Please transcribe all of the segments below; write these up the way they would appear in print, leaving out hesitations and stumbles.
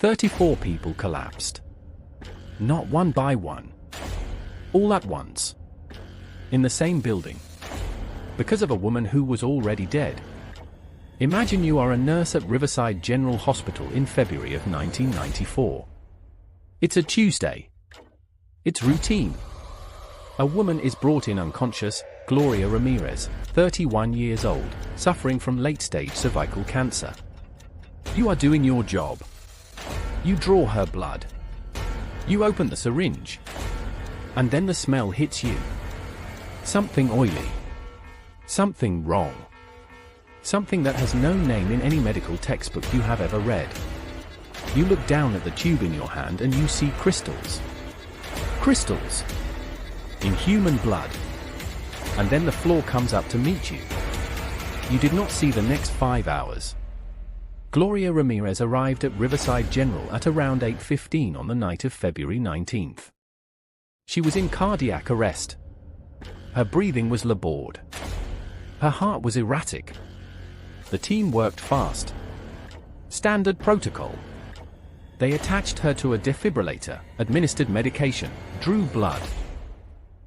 34 people collapsed. Not one by one. All at once. In the same building. Because of a woman who was already dead. Imagine you are a nurse at Riverside General Hospital in February of 1994. It's a Tuesday. It's routine. A woman is brought in unconscious, Gloria Ramirez, 31 years old, suffering from late-stage cervical cancer. You are doing your job. You draw her blood. You open the syringe. And then the smell hits you. Something oily. Something wrong. Something that has no name in any medical textbook you have ever read. You look down at the tube in your hand and you see crystals. Crystals. In human blood. And then the floor comes up to meet you. You did not see the next 5 hours. Gloria Ramirez arrived at Riverside General at around 8:15 on the night of February 19th. She was in cardiac arrest. Her breathing was labored. Her heart was erratic. The team worked fast. Standard protocol. They attached her to a defibrillator, administered medication, drew blood.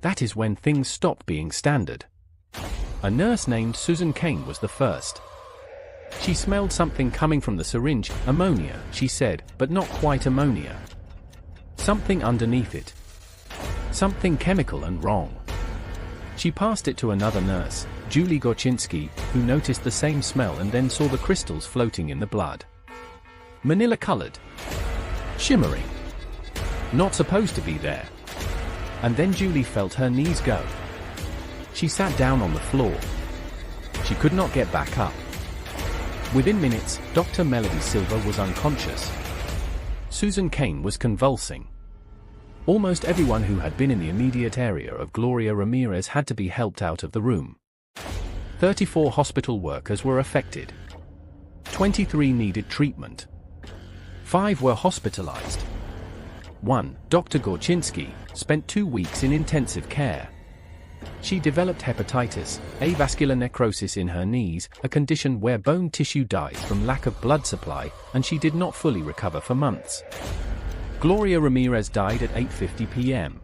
That is when things stopped being standard. A nurse named Susan Kane was the first. She smelled something coming from the syringe, ammonia, she said, but not quite ammonia. Something underneath it. Something chemical and wrong. She passed it to another nurse, Julie Gorczynski, who noticed the same smell and then saw the crystals floating in the blood. Manila-colored. Shimmering. Not supposed to be there. And then Julie felt her knees go. She sat down on the floor. She could not get back up. Within minutes, Dr. Melody Silva was unconscious. Susan Kane was convulsing. Almost everyone who had been in the immediate area of Gloria Ramirez had to be helped out of the room. 34 hospital workers were affected. 23 needed treatment. 5 were hospitalized. 1, Dr. Gorczynski, spent 2 weeks in intensive care. She developed hepatitis, avascular necrosis in her knees, a condition where bone tissue dies from lack of blood supply, and she did not fully recover for months. Gloria Ramirez died at 8:50 p.m.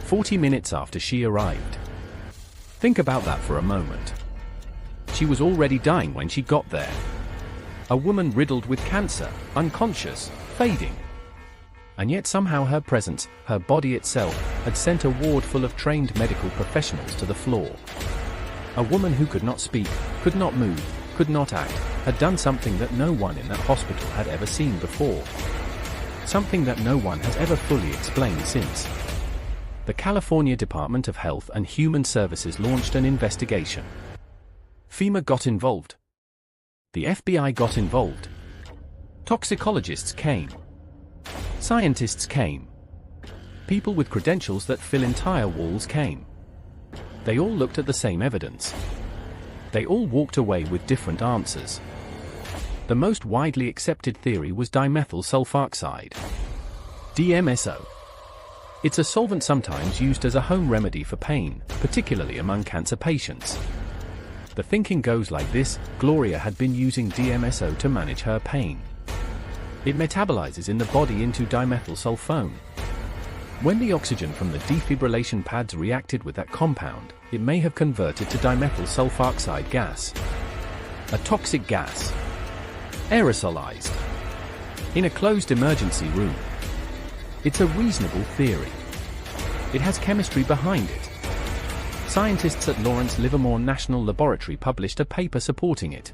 40 minutes after she arrived. Think about that for a moment. She was already dying when she got there. A woman riddled with cancer, unconscious, fading. And yet somehow her presence, her body itself, had sent a ward full of trained medical professionals to the floor. A woman who could not speak, could not move, could not act, had done something that no one in that hospital had ever seen before. Something that no one has ever fully explained since. The California Department of Health and Human Services launched an investigation. FEMA got involved. The FBI got involved. Toxicologists came. Scientists came. People with credentials that fill entire walls came. They all looked at the same evidence. They all walked away with different answers. The most widely accepted theory was dimethyl sulfoxide. DMSO. It's a solvent sometimes used as a home remedy for pain, particularly among cancer patients. The thinking goes like this: Gloria had been using DMSO to manage her pain. It metabolizes in the body into dimethylsulfone. When the oxygen from the defibrillation pads reacted with that compound, it may have converted to dimethyl sulfoxide gas. A toxic gas. Aerosolized. In a closed emergency room. It's a reasonable theory. It has chemistry behind it. Scientists at Lawrence Livermore National Laboratory published a paper supporting it.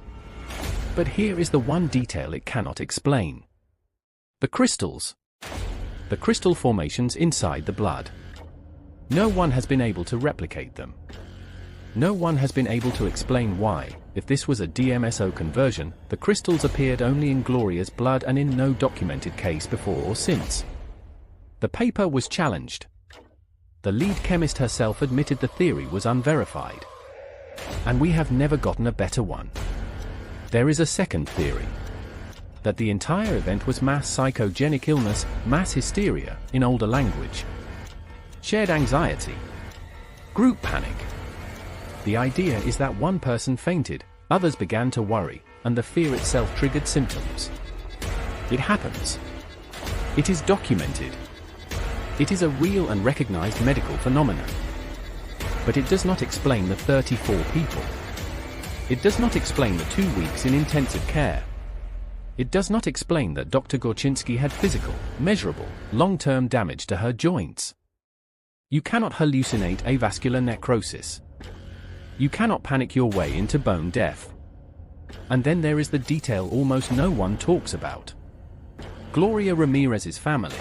But here is the one detail it cannot explain. The crystals. The crystal formations inside the blood. No one has been able to replicate them. No one has been able to explain why, if this was a DMSO conversion, the crystals appeared only in Gloria's blood and in no documented case before or since. The paper was challenged. The lead chemist herself admitted the theory was unverified. And we have never gotten a better one. There is a second theory. That the entire event was mass psychogenic illness, mass hysteria, in older language. Shared anxiety. Group panic. The idea is that one person fainted, others began to worry, and the fear itself triggered symptoms. It happens. It is documented. It is a real and recognized medical phenomenon. But it does not explain the 34 people. It does not explain the 2 weeks in intensive care. It does not explain that Dr. Gorczynski had physical, measurable, long-term damage to her joints. You cannot hallucinate avascular necrosis. You cannot panic your way into bone death. And then there is the detail almost no one talks about. Gloria Ramirez's family.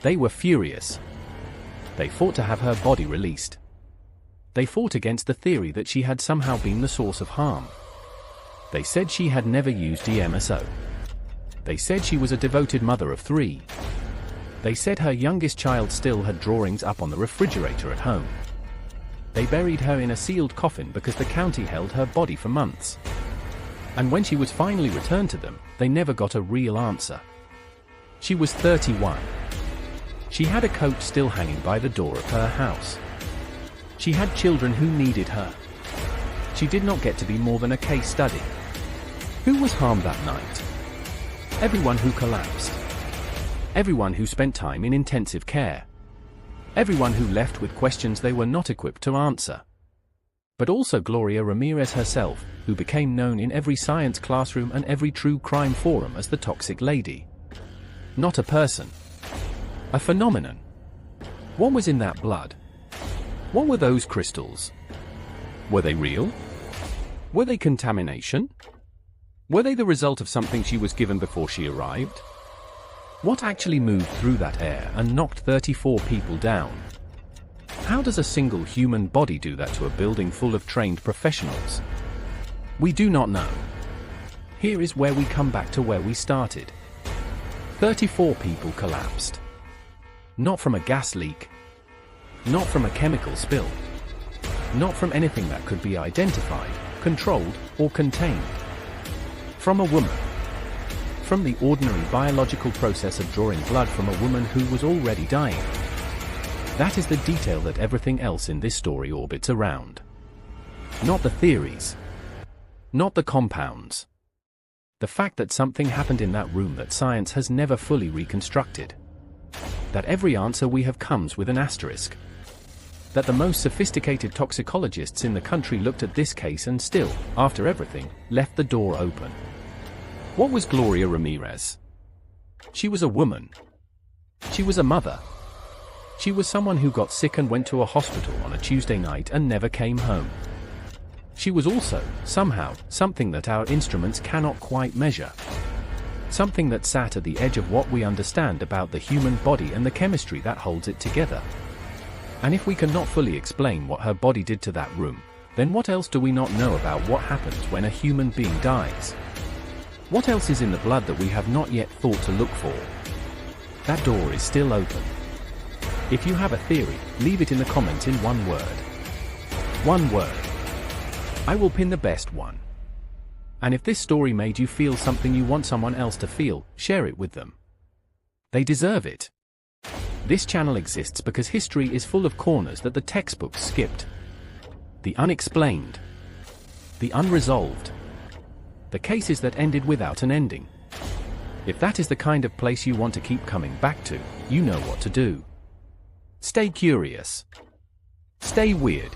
They were furious. They fought to have her body released. They fought against the theory that she had somehow been the source of harm. They said she had never used DMSO. They said she was a devoted mother of 3. They said her youngest child still had drawings up on the refrigerator at home. They buried her in a sealed coffin because the county held her body for months. And when she was finally returned to them, they never got a real answer. She was 31. She had a coat still hanging by the door of her house. She had children who needed her. She did not get to be more than a case study. Who was harmed that night? Everyone who collapsed. Everyone who spent time in intensive care. Everyone who left with questions they were not equipped to answer. But also Gloria Ramirez herself, who became known in every science classroom and every true crime forum as the Toxic Lady. Not a person. A phenomenon. What was in that blood? What were those crystals? Were they real? Were they contamination? Were they the result of something she was given before she arrived? What actually moved through that air and knocked 34 people down? How does a single human body do that to a building full of trained professionals? We do not know. Here is where we come back to where we started. 34 people collapsed. Not from a gas leak. Not from a chemical spill. Not from anything that could be identified, controlled, or contained. From a woman. From the ordinary biological process of drawing blood from a woman who was already dying. That is the detail that everything else in this story orbits around. Not the theories. Not the compounds. The fact that something happened in that room that science has never fully reconstructed. That every answer we have comes with an asterisk. That the most sophisticated toxicologists in the country looked at this case and still, after everything, left the door open. What was Gloria Ramirez? She was a woman. She was a mother. She was someone who got sick and went to a hospital on a Tuesday night and never came home. She was also, somehow, something that our instruments cannot quite measure. Something that sat at the edge of what we understand about the human body and the chemistry that holds it together. And if we cannot fully explain what her body did to that room, then what else do we not know about what happens when a human being dies? What else is in the blood that we have not yet thought to look for? That door is still open. If you have a theory, leave it in the comments in one word. One word. I will pin the best one. And if this story made you feel something you want someone else to feel, share it with them. They deserve it. This channel exists because history is full of corners that the textbooks skipped. The unexplained. The unresolved. The cases that ended without an ending. If that is the kind of place you want to keep coming back to, you know what to do. Stay curious. Stay weird.